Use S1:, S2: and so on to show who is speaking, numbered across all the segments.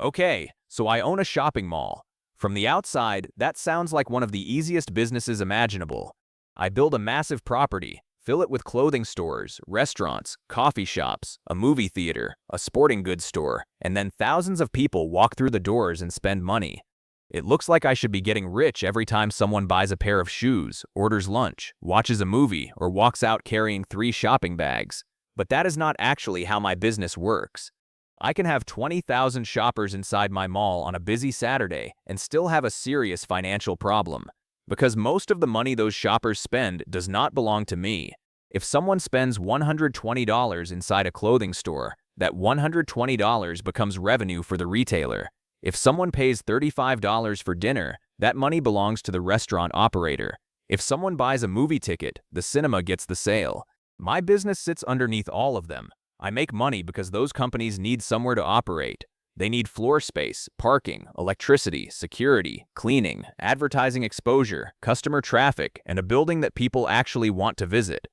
S1: Okay, so I own a shopping mall. From the outside, that sounds like one of the easiest businesses imaginable. I build a massive property, fill it with clothing stores, restaurants, coffee shops, a movie theater, a sporting goods store, and then thousands of people walk through the doors and spend money. It looks like I should be getting rich every time someone buys a pair of shoes, orders lunch, watches a movie, or walks out carrying 3 shopping bags. But that is not actually how my business works. I can have 20,000 shoppers inside my mall on a busy Saturday and still have a serious financial problem, because most of the money those shoppers spend does not belong to me. If someone spends $120 inside a clothing store, that $120 becomes revenue for the retailer. If someone pays $35 for dinner, that money belongs to the restaurant operator. If someone buys a movie ticket, the cinema gets the sale. My business sits underneath all of them. I make money because those companies need somewhere to operate. They need floor space, parking, electricity, security, cleaning, advertising exposure, customer traffic, and a building that people actually want to visit.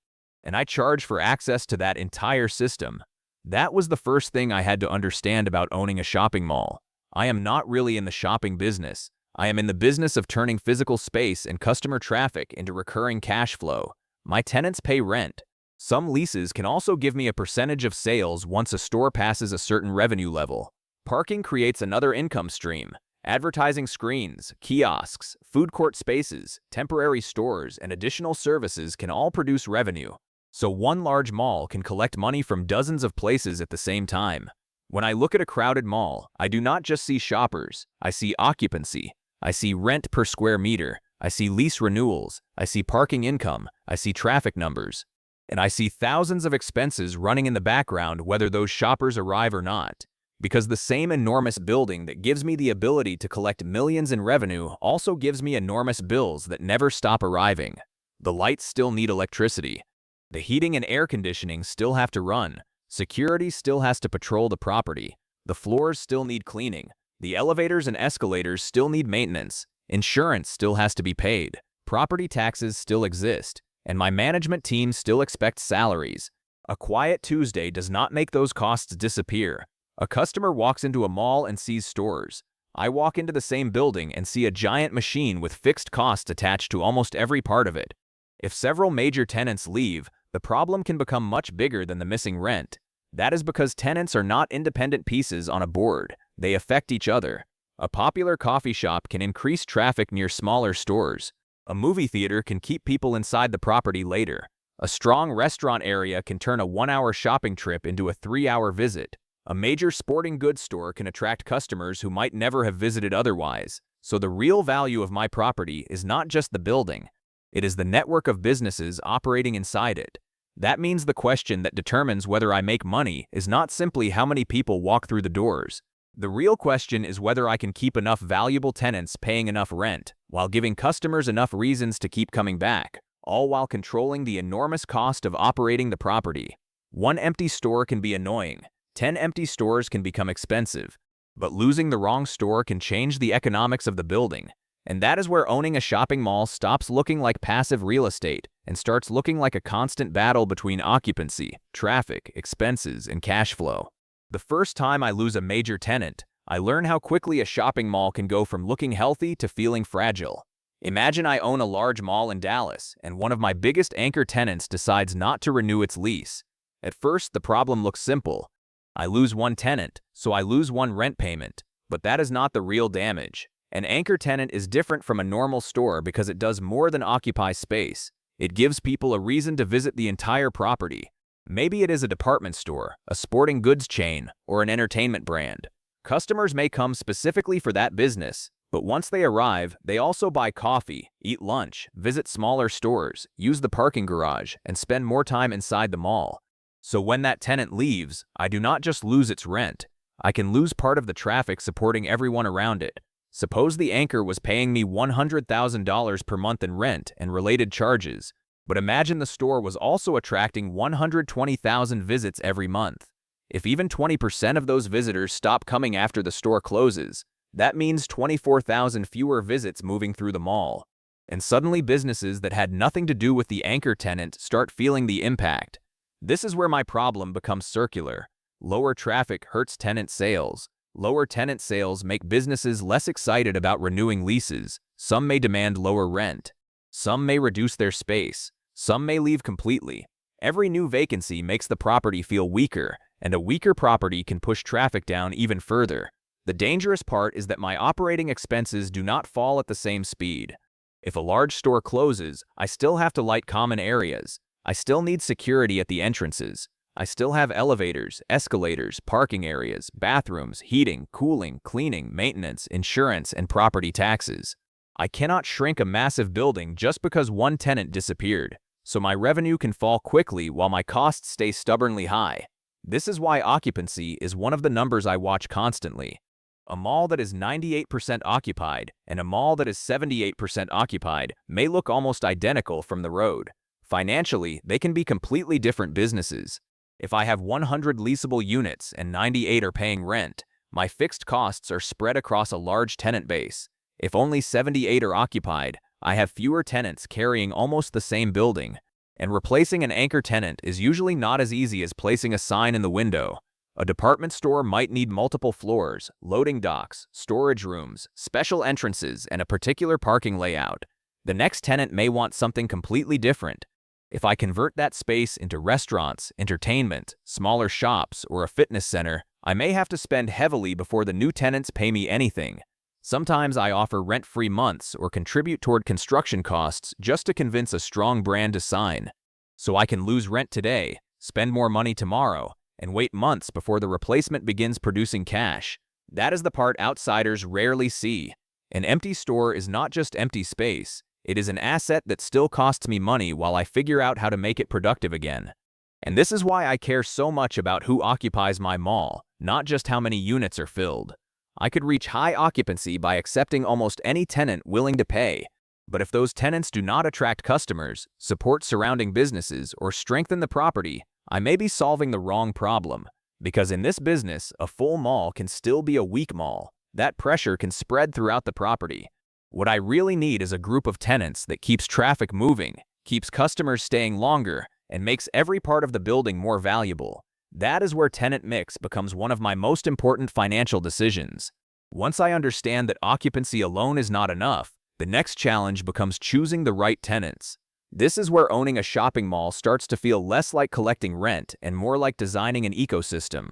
S1: And I charge for access to that entire system. That was the first thing I had to understand about owning a shopping mall. I am not really in the shopping business. I am in the business of turning physical space and customer traffic into recurring cash flow. My tenants pay rent. Some leases can also give me a percentage of sales once a store passes a certain revenue level. Parking creates another income stream. Advertising screens, kiosks, food court spaces, temporary stores, and additional services can all produce revenue. So one large mall can collect money from dozens of places at the same time. When I look at a crowded mall, I do not just see shoppers. I see occupancy. I see rent per square meter. I see lease renewals. I see parking income. I see traffic numbers. And I see thousands of expenses running in the background whether those shoppers arrive or not. Because the same enormous building that gives me the ability to collect millions in revenue also gives me enormous bills that never stop arriving. The lights still need electricity. The heating and air conditioning still have to run. Security still has to patrol the property. The floors still need cleaning. The elevators and escalators still need maintenance. Insurance still has to be paid. Property taxes still exist. And my management team still expects salaries. A quiet Tuesday does not make those costs disappear. A customer walks into a mall and sees stores. I walk into the same building and see a giant machine with fixed costs attached to almost every part of it. If several major tenants leave, the problem can become much bigger than the missing rent. That is because tenants are not independent pieces on a board. They affect each other. A popular coffee shop can increase traffic near smaller stores. A movie theater can keep people inside the property later. A strong restaurant area can turn a 1-hour shopping trip into a 3-hour visit. A major sporting goods store can attract customers who might never have visited otherwise. So the real value of my property is not just the building. It is the network of businesses operating inside it. That means the question that determines whether I make money is not simply how many people walk through the doors. The real question is whether I can keep enough valuable tenants paying enough rent, while giving customers enough reasons to keep coming back, all while controlling the enormous cost of operating the property. One empty store can be annoying. 10 empty stores can become expensive. But losing the wrong store can change the economics of the building. And that is where owning a shopping mall stops looking like passive real estate and starts looking like a constant battle between occupancy, traffic, expenses, and cash flow. The first time I lose a major tenant, I learn how quickly a shopping mall can go from looking healthy to feeling fragile. Imagine I own a large mall in Dallas, and one of my biggest anchor tenants decides not to renew its lease. At first, the problem looks simple. I lose one tenant, so I lose one rent payment. But that is not the real damage. An anchor tenant is different from a normal store because it does more than occupy space. It gives people a reason to visit the entire property. Maybe it is a department store, a sporting goods chain, or an entertainment brand. Customers may come specifically for that business, but once they arrive, they also buy coffee, eat lunch, visit smaller stores, use the parking garage, and spend more time inside the mall. So when that tenant leaves, I do not just lose its rent. I can lose part of the traffic supporting everyone around it. Suppose the anchor was paying me $100,000 per month in rent and related charges. But imagine the store was also attracting 120,000 visits every month. If even 20% of those visitors stop coming after the store closes, that means 24,000 fewer visits moving through the mall. And suddenly businesses that had nothing to do with the anchor tenant start feeling the impact. This is where my problem becomes circular. Lower traffic hurts tenant sales. Lower tenant sales make businesses less excited about renewing leases. Some may demand lower rent. Some may reduce their space. Some may leave completely. Every new vacancy makes the property feel weaker, and a weaker property can push traffic down even further. The dangerous part is that my operating expenses do not fall at the same speed. If a large store closes, I still have to light common areas. I still need security at the entrances. I still have elevators, escalators, parking areas, bathrooms, heating, cooling, cleaning, maintenance, insurance, and property taxes. I cannot shrink a massive building just because one tenant disappeared, so my revenue can fall quickly while my costs stay stubbornly high. This is why occupancy is one of the numbers I watch constantly. A mall that is 98% occupied and a mall that is 78% occupied may look almost identical from the road. Financially, they can be completely different businesses. If I have 100 leasable units and 98 are paying rent, my fixed costs are spread across a large tenant base. If only 78 are occupied, I have fewer tenants carrying almost the same building. And replacing an anchor tenant is usually not as easy as placing a sign in the window. A department store might need multiple floors, loading docks, storage rooms, special entrances, and a particular parking layout. The next tenant may want something completely different. If I convert that space into restaurants, entertainment, smaller shops, or a fitness center, I may have to spend heavily before the new tenants pay me anything. Sometimes I offer rent-free months or contribute toward construction costs just to convince a strong brand to sign. So I can lose rent today, spend more money tomorrow, and wait months before the replacement begins producing cash. That is the part outsiders rarely see. An empty store is not just empty space. It is an asset that still costs me money while I figure out how to make it productive again. And this is why I care so much about who occupies my mall, not just how many units are filled. I could reach high occupancy by accepting almost any tenant willing to pay. But if those tenants do not attract customers, support surrounding businesses, or strengthen the property, I may be solving the wrong problem. Because in this business, a full mall can still be a weak mall. That pressure can spread throughout the property. What I really need is a group of tenants that keeps traffic moving, keeps customers staying longer, and makes every part of the building more valuable. That is where tenant mix becomes one of my most important financial decisions. Once I understand that occupancy alone is not enough, the next challenge becomes choosing the right tenants. This is where owning a shopping mall starts to feel less like collecting rent and more like designing an ecosystem.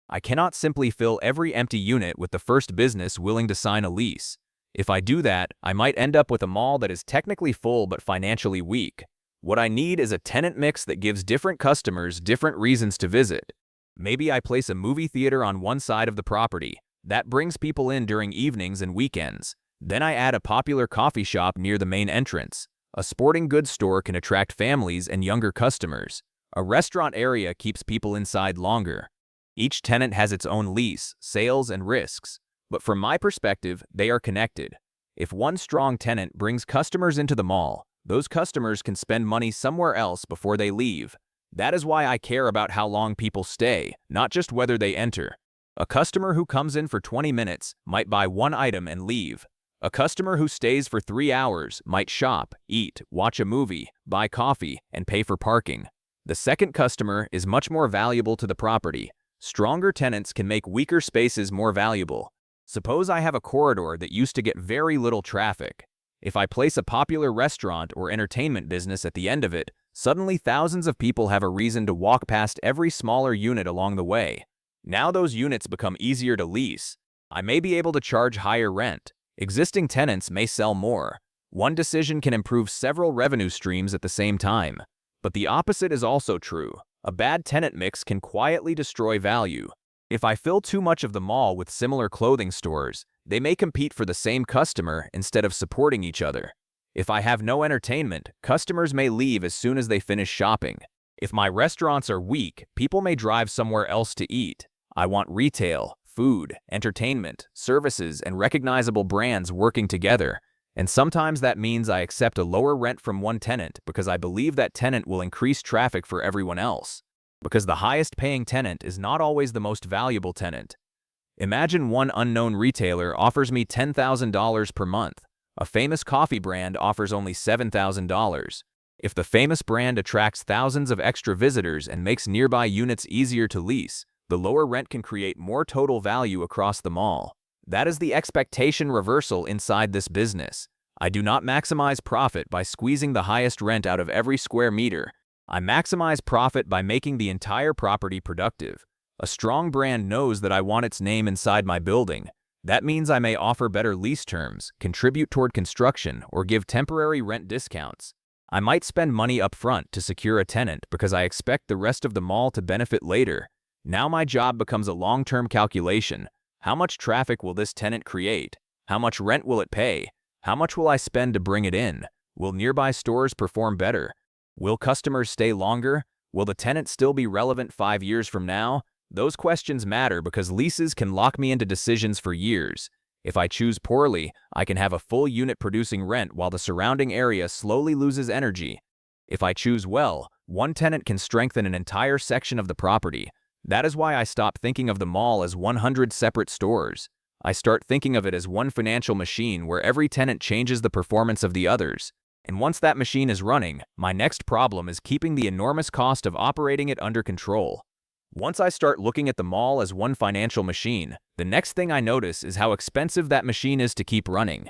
S1: I cannot simply fill every empty unit with the first business willing to sign a lease. If I do that, I might end up with a mall that is technically full but financially weak. What I need is a tenant mix that gives different customers different reasons to visit. Maybe I place a movie theater on one side of the property. That brings people in during evenings and weekends. Then I add a popular coffee shop near the main entrance. A sporting goods store can attract families and younger customers. A restaurant area keeps people inside longer. Each tenant has its own lease, sales, and risks. But from my perspective, they are connected. If one strong tenant brings customers into the mall, those customers can spend money somewhere else before they leave. That is why I care about how long people stay, not just whether they enter. A customer who comes in for 20 minutes might buy one item and leave. A customer who stays for 3 hours might shop, eat, watch a movie, buy coffee, and pay for parking. The second customer is much more valuable to the property. Stronger tenants can make weaker spaces more valuable. Suppose I have a corridor that used to get very little traffic. If I place a popular restaurant or entertainment business at the end of it, suddenly thousands of people have a reason to walk past every smaller unit along the way. Now those units become easier to lease. I may be able to charge higher rent. Existing tenants may sell more. One decision can improve several revenue streams at the same time. But the opposite is also true. A bad tenant mix can quietly destroy value. If I fill too much of the mall with similar clothing stores, they may compete for the same customer instead of supporting each other. If I have no entertainment, customers may leave as soon as they finish shopping. If my restaurants are weak, people may drive somewhere else to eat. I want retail, food, entertainment, services, and recognizable brands working together. And sometimes that means I accept a lower rent from one tenant because I believe that tenant will increase traffic for everyone else. Because the highest paying tenant is not always the most valuable tenant. Imagine one unknown retailer offers me $10,000 per month. A famous coffee brand offers only $7,000. If the famous brand attracts thousands of extra visitors and makes nearby units easier to lease, the lower rent can create more total value across the mall. That is the expectation reversal inside this business. I do not maximize profit by squeezing the highest rent out of every square meter. I maximize profit by making the entire property productive. A strong brand knows that I want its name inside my building. That means I may offer better lease terms, contribute toward construction, or give temporary rent discounts. I might spend money up front to secure a tenant because I expect the rest of the mall to benefit later. Now my job becomes a long-term calculation. How much traffic will this tenant create? How much rent will it pay? How much will I spend to bring it in? Will nearby stores perform better? Will customers stay longer? Will the tenant still be relevant 5 years from now? Those questions matter because leases can lock me into decisions for years. If I choose poorly, I can have a full unit producing rent while the surrounding area slowly loses energy. If I choose well, one tenant can strengthen an entire section of the property. That is why I stop thinking of the mall as 100 separate stores. I start thinking of it as one financial machine where every tenant changes the performance of the others. And once that machine is running, my next problem is keeping the enormous cost of operating it under control. Once I start looking at the mall as one financial machine, the next thing I notice is how expensive that machine is to keep running.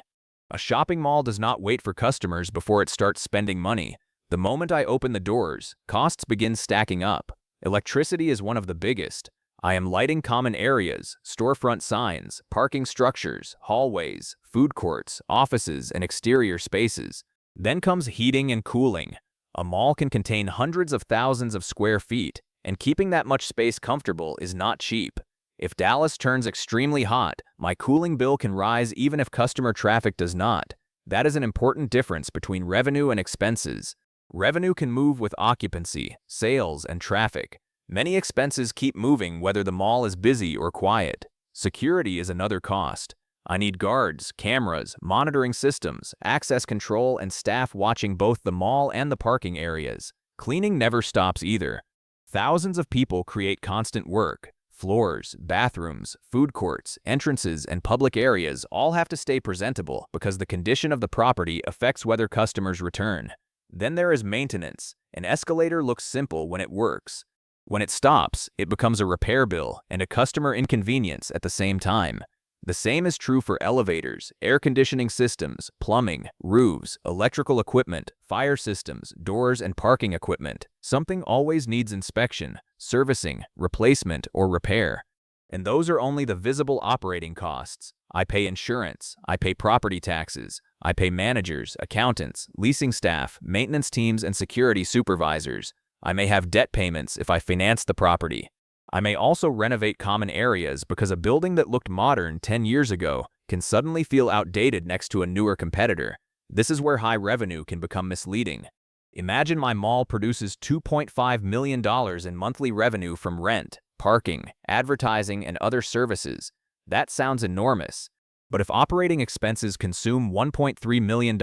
S1: A shopping mall does not wait for customers before it starts spending money. The moment I open the doors, costs begin stacking up. Electricity is one of the biggest. I am lighting common areas, storefront signs, parking structures, hallways, food courts, offices, and exterior spaces. Then comes heating and cooling. A mall can contain hundreds of thousands of square feet, and keeping that much space comfortable is not cheap. If Dallas turns extremely hot, my cooling bill can rise even if customer traffic does not. That is an important difference between revenue and expenses. Revenue can move with occupancy, sales, and traffic. Many expenses keep moving whether the mall is busy or quiet. Security is another cost. I need guards, cameras, monitoring systems, access control, and staff watching both the mall and the parking areas. Cleaning never stops either. Thousands of people create constant work. Floors, bathrooms, food courts, entrances, and public areas all have to stay presentable because the condition of the property affects whether customers return. Then there is maintenance. An escalator looks simple when it works. When it stops, it becomes a repair bill and a customer inconvenience at the same time. The same is true for elevators, air conditioning systems, plumbing, roofs, electrical equipment, fire systems, doors, and parking equipment. Something always needs inspection, servicing, replacement, or repair. And those are only the visible operating costs. I pay insurance, I pay property taxes, I pay managers, accountants, leasing staff, maintenance teams, and security supervisors. I may have debt payments if I finance the property. I may also renovate common areas because a building that looked modern 10 years ago can suddenly feel outdated next to a newer competitor. This is where high revenue can become misleading. Imagine my mall produces $2.5 million in monthly revenue from rent, parking, advertising, and other services. That sounds enormous. But if operating expenses consume $1.3 million,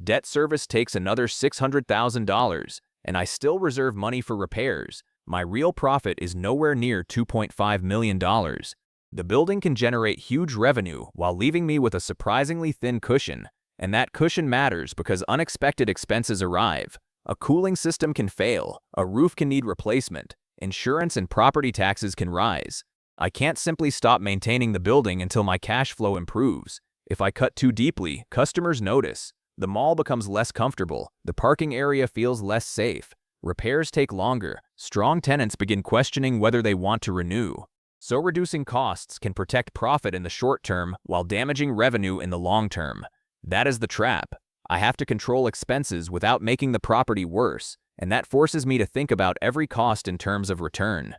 S1: debt service takes another $600,000, and I still reserve money for repairs, my real profit is nowhere near $2.5 million. The building can generate huge revenue while leaving me with a surprisingly thin cushion, and that cushion matters because unexpected expenses arrive. A cooling system can fail, a roof can need replacement, insurance and property taxes can rise. I can't simply stop maintaining the building until my cash flow improves. If I cut too deeply, customers notice. The mall becomes less comfortable, the parking area feels less safe. Repairs take longer. Strong tenants begin questioning whether they want to renew. So reducing costs can protect profit in the short term while damaging revenue in the long term. That is the trap. I have to control expenses without making the property worse, and that forces me to think about every cost in terms of return.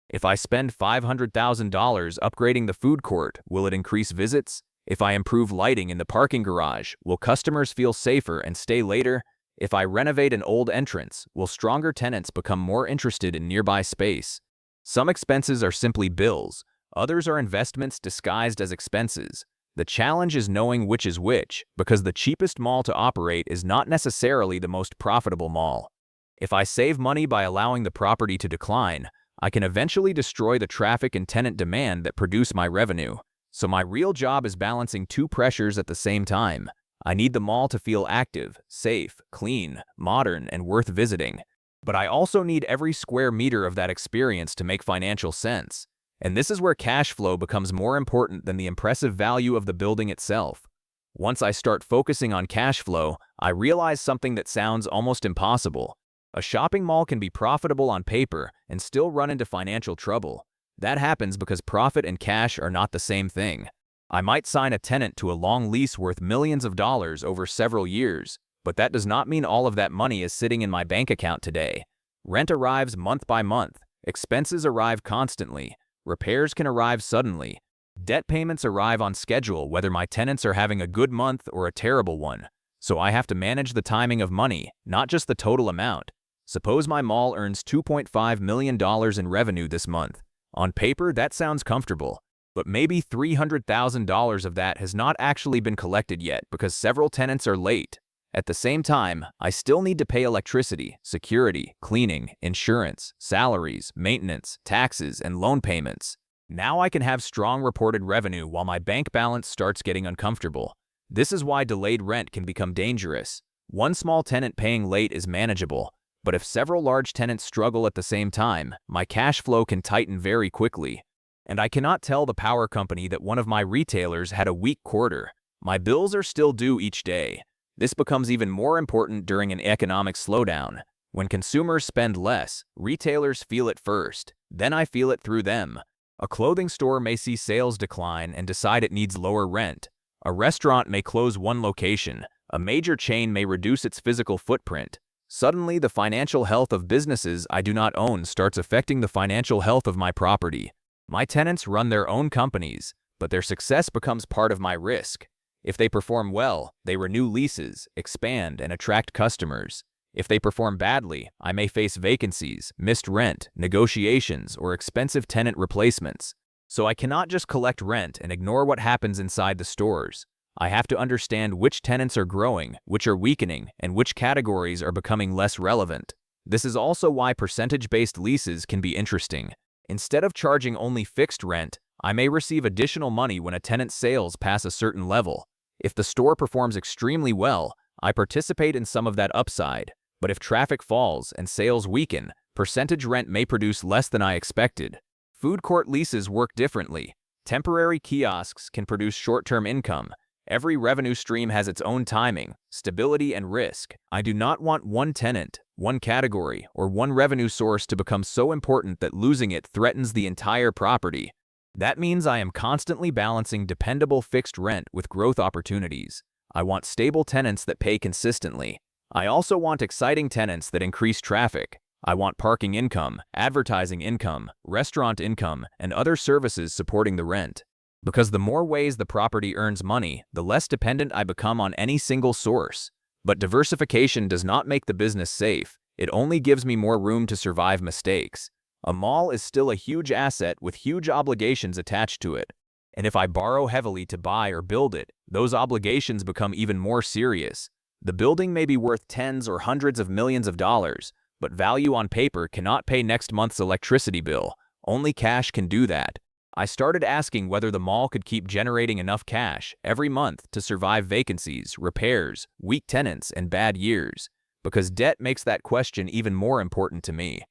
S1: If I spend $500,000 upgrading the food court, will it increase visits? If I improve lighting in the parking garage, will customers feel safer and stay later? If I renovate an old entrance, will stronger tenants become more interested in nearby space? Some expenses are simply bills. Others are investments disguised as expenses. The challenge is knowing which is which, because the cheapest mall to operate is not necessarily the most profitable mall. If I save money by allowing the property to decline, I can eventually destroy the traffic and tenant demand that produce my revenue. So my real job is balancing two pressures at the same time. I need the mall to feel active, safe, clean, modern, and worth visiting. But I also need every square meter of that experience to make financial sense. And this is where cash flow becomes more important than the impressive value of the building itself. Once I start focusing on cash flow, I realize something that sounds almost impossible. A shopping mall can be profitable on paper and still run into financial trouble. That happens because profit and cash are not the same thing. I might sign a tenant to a long lease worth millions of dollars over several years, but that does not mean all of that money is sitting in my bank account today. Rent arrives month by month, expenses arrive constantly, repairs can arrive suddenly, debt payments arrive on schedule whether my tenants are having a good month or a terrible one. So I have to manage the timing of money, not just the total amount. Suppose my mall earns $2.5 million in revenue this month. On paper, that sounds comfortable, but maybe $300,000 of that has not actually been collected yet because several tenants are late. At the same time, I still need to pay electricity, security, cleaning, insurance, salaries, maintenance, taxes, and loan payments. Now I can have strong reported revenue while my bank balance starts getting uncomfortable. This is why delayed rent can become dangerous. One small tenant paying late is manageable, but if several large tenants struggle at the same time, my cash flow can tighten very quickly. And I cannot tell the power company that one of my retailers had a weak quarter. My bills are still due each day. This becomes even more important during an economic slowdown. When consumers spend less, retailers feel it first. Then I feel it through them. A clothing store may see sales decline and decide it needs lower rent. A restaurant may close one location. A major chain may reduce its physical footprint. Suddenly, the financial health of businesses I do not own starts affecting the financial health of my property. My tenants run their own companies, but their success becomes part of my risk. If they perform well, they renew leases, expand, and attract customers. If they perform badly, I may face vacancies, missed rent, negotiations, or expensive tenant replacements. So I cannot just collect rent and ignore what happens inside the stores. I have to understand which tenants are growing, which are weakening, and which categories are becoming less relevant. This is also why percentage-based leases can be interesting. Instead of charging only fixed rent, I may receive additional money when a tenant's sales pass a certain level. If the store performs extremely well, I participate in some of that upside. But if traffic falls and sales weaken, percentage rent may produce less than I expected. Food court leases work differently. Temporary kiosks can produce short-term income. Every revenue stream has its own timing, stability, and risk. I do not want one tenant, one category, or one revenue source to become so important that losing it threatens the entire property. That means I am constantly balancing dependable fixed rent with growth opportunities. I want stable tenants that pay consistently. I also want exciting tenants that increase traffic. I want parking income, advertising income, restaurant income, and other services supporting the rent. Because the more ways the property earns money, the less dependent I become on any single source. But diversification does not make the business safe. It only gives me more room to survive mistakes. A mall is still a huge asset with huge obligations attached to it. And if I borrow heavily to buy or build it, those obligations become even more serious. The building may be worth tens or hundreds of millions of dollars, but value on paper cannot pay next month's electricity bill. Only cash can do that. I started asking whether the mall could keep generating enough cash every month to survive vacancies, repairs, weak tenants, and bad years, because debt makes that question even more important to me.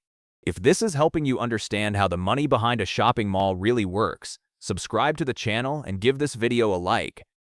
S1: If this is helping you understand how the money behind a shopping mall really works, subscribe to the channel and give this video a like.